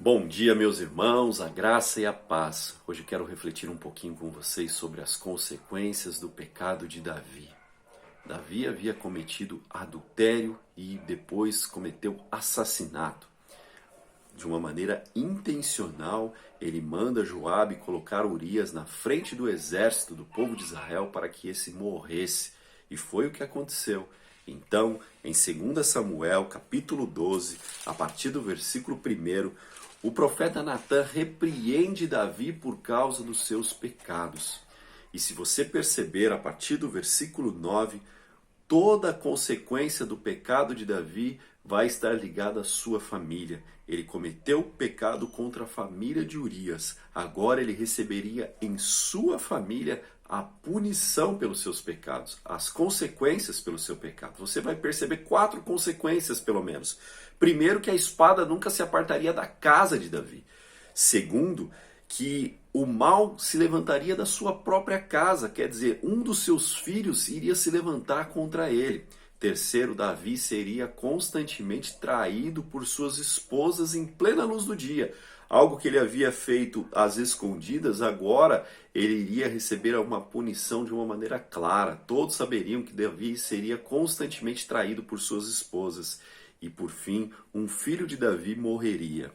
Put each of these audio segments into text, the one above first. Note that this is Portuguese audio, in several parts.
Bom dia, meus irmãos, a graça e a paz. Hoje quero refletir um pouquinho com vocês sobre as consequências do pecado de Davi. Davi havia cometido adultério e depois cometeu assassinato. De uma maneira intencional, ele manda Joabe colocar Urias na frente do exército do povo de Israel para que esse morresse. E foi o que aconteceu. Então, em 2 Samuel, capítulo 12, a partir do versículo 1, o profeta Natan repreende Davi por causa dos seus pecados. E se você perceber, a partir do versículo 9, toda a consequência do pecado de Davi vai estar ligada à sua família. Ele cometeu pecado contra a família de Urias. Agora ele receberia em sua família a punição pelos seus pecados, as consequências pelo seu pecado. Você vai perceber 4 consequências, pelo menos. Primeiro, que a espada nunca se apartaria da casa de Davi. Segundo, que o mal se levantaria da sua própria casa, quer dizer, um dos seus filhos iria se levantar contra ele. Terceiro, Davi seria constantemente traído por suas esposas em plena luz do dia. Algo que ele havia feito às escondidas, agora ele iria receber uma punição de uma maneira clara. Todos saberiam que Davi seria constantemente traído por suas esposas. E por fim, um filho de Davi morreria.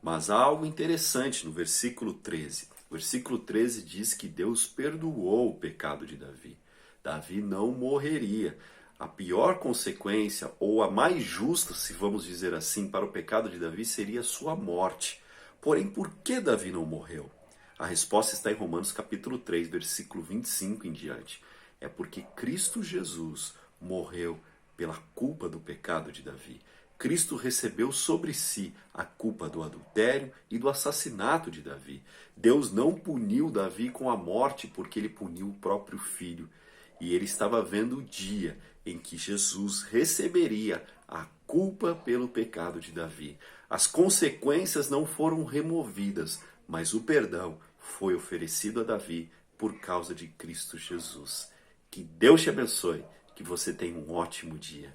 Mas há algo interessante no versículo 13. O versículo 13 diz que Deus perdoou o pecado de Davi. Davi não morreria. A pior consequência, ou a mais justa, se vamos dizer assim, para o pecado de Davi seria a sua morte. Porém, por que Davi não morreu? A resposta está em Romanos capítulo 3, versículo 25 em diante. É porque Cristo Jesus morreu pela culpa do pecado de Davi. Cristo recebeu sobre si a culpa do adultério e do assassinato de Davi. Deus não puniu Davi com a morte porque ele puniu o próprio filho. E ele estava vendo o dia em que Jesus receberia a culpa pelo pecado de Davi. As consequências não foram removidas, mas o perdão foi oferecido a Davi por causa de Cristo Jesus. Que Deus te abençoe, que você tenha um ótimo dia.